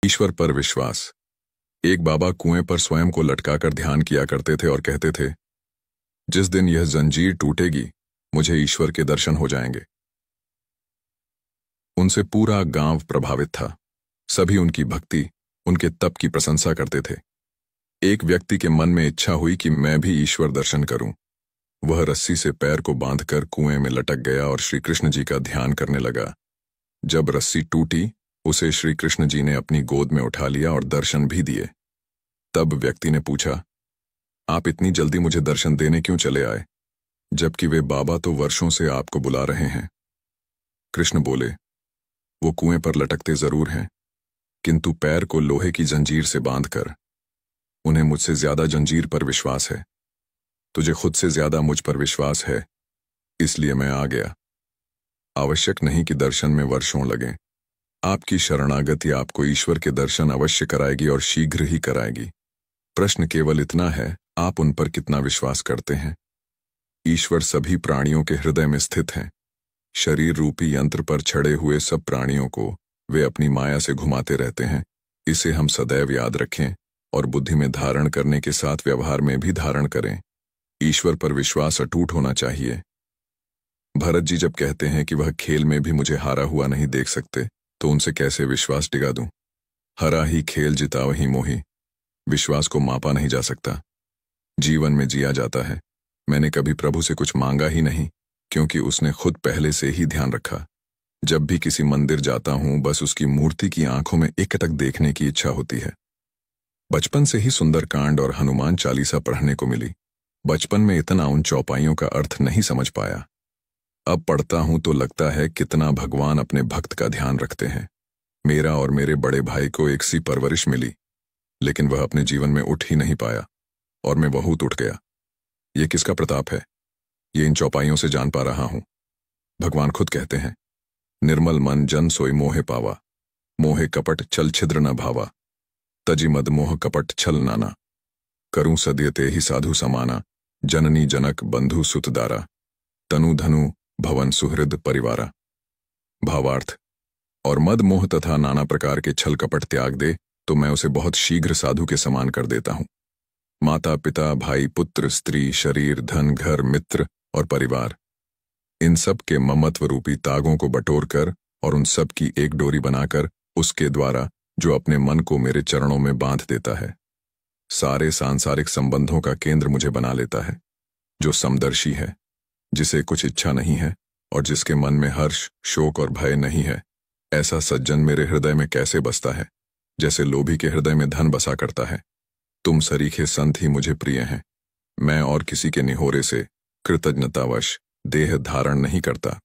ईश्वर पर विश्वास। एक बाबा कुएं पर स्वयं को लटकाकर ध्यान किया करते थे और कहते थे, जिस दिन यह जंजीर टूटेगी मुझे ईश्वर के दर्शन हो जाएंगे। उनसे पूरा गांव प्रभावित था। सभी उनकी भक्ति, उनके तप की प्रशंसा करते थे। एक व्यक्ति के मन में इच्छा हुई कि मैं भी ईश्वर दर्शन करूं। वह रस्सी से पैर को बांधकर कुएं में लटक गया और श्री कृष्ण जी का ध्यान करने लगा। जब रस्सी टूटी, उसे श्री कृष्ण जी ने अपनी गोद में उठा लिया और दर्शन भी दिए। तब व्यक्ति ने पूछा, आप इतनी जल्दी मुझे दर्शन देने क्यों चले आए, जबकि वे बाबा तो वर्षों से आपको बुला रहे हैं। कृष्ण बोले, वो कुएं पर लटकते जरूर हैं, किंतु पैर को लोहे की जंजीर से बांधकर। उन्हें मुझसे ज्यादा जंजीर पर विश्वास है। तुझे खुद से ज्यादा मुझ पर विश्वास है, इसलिए मैं आ गया। आवश्यक नहीं कि दर्शन में वर्षों लगें। आपकी शरणागति आपको ईश्वर के दर्शन अवश्य कराएगी और शीघ्र ही कराएगी। प्रश्न केवल इतना है, आप उन पर कितना विश्वास करते हैं। ईश्वर सभी प्राणियों के हृदय में स्थित हैं। शरीर रूपी यंत्र पर छड़े हुए सब प्राणियों को वे अपनी माया से घुमाते रहते हैं। इसे हम सदैव याद रखें और बुद्धि में धारण करने के साथ व्यवहार में भी धारण करें। ईश्वर पर विश्वास अटूट होना चाहिए। भरत जी जब कहते हैं कि वह खेल में भी मुझे हारा हुआ नहीं देख सकते, तो उनसे कैसे विश्वास टिका दूं। हरा ही खेल जिता वही मोही। विश्वास को मापा नहीं जा सकता, जीवन में जिया जाता है। मैंने कभी प्रभु से कुछ मांगा ही नहीं, क्योंकि उसने खुद पहले से ही ध्यान रखा। जब भी किसी मंदिर जाता हूं, बस उसकी मूर्ति की आंखों में एकटक देखने की इच्छा होती है। बचपन से ही सुंदरकांड और हनुमान चालीसा पढ़ने को मिली। बचपन में इतना उन चौपाइयों का अर्थ नहीं समझ पाया। अब पढ़ता हूं तो लगता है कितना भगवान अपने भक्त का ध्यान रखते हैं। मेरा और मेरे बड़े भाई को एक सी परवरिश मिली, लेकिन वह अपने जीवन में उठ ही नहीं पाया और मैं बहुत उठ गया। ये किसका प्रताप है, ये इन चौपाइयों से जान पा रहा हूं। भगवान खुद कहते हैं, निर्मल मन जन सोई मोहे पावा, मोहे कपट छल छिद्र न भावा, तजी मद मोह कपट छल नाना, करूं सद्यते ही साधु समाना, जननी जनक बंधु सुतदारा, तनु धनु भवन सुहृद परिवारा। भावार्थ, और मद मोह तथा नाना प्रकार के छल कपट त्याग दे तो मैं उसे बहुत शीघ्र साधु के समान कर देता हूं। माता पिता भाई पुत्र स्त्री शरीर धन घर मित्र और परिवार, इन सब के ममत्व रूपी तागों को बटोरकर और उन सब की एक डोरी बनाकर उसके द्वारा जो अपने मन को मेरे चरणों में बांध देता है, सारे सांसारिक संबंधों का केंद्र मुझे बना लेता है। जो समदर्शी है, जिसे कुछ इच्छा नहीं है और जिसके मन में हर्ष शोक और भय नहीं है, ऐसा सज्जन मेरे हृदय में कैसे बसता है, जैसे लोभी के हृदय में धन बसा करता है। तुम सरीखे संत ही मुझे प्रिय हैं। मैं और किसी के निहोरे से कृतज्ञतावश देह धारण नहीं करता।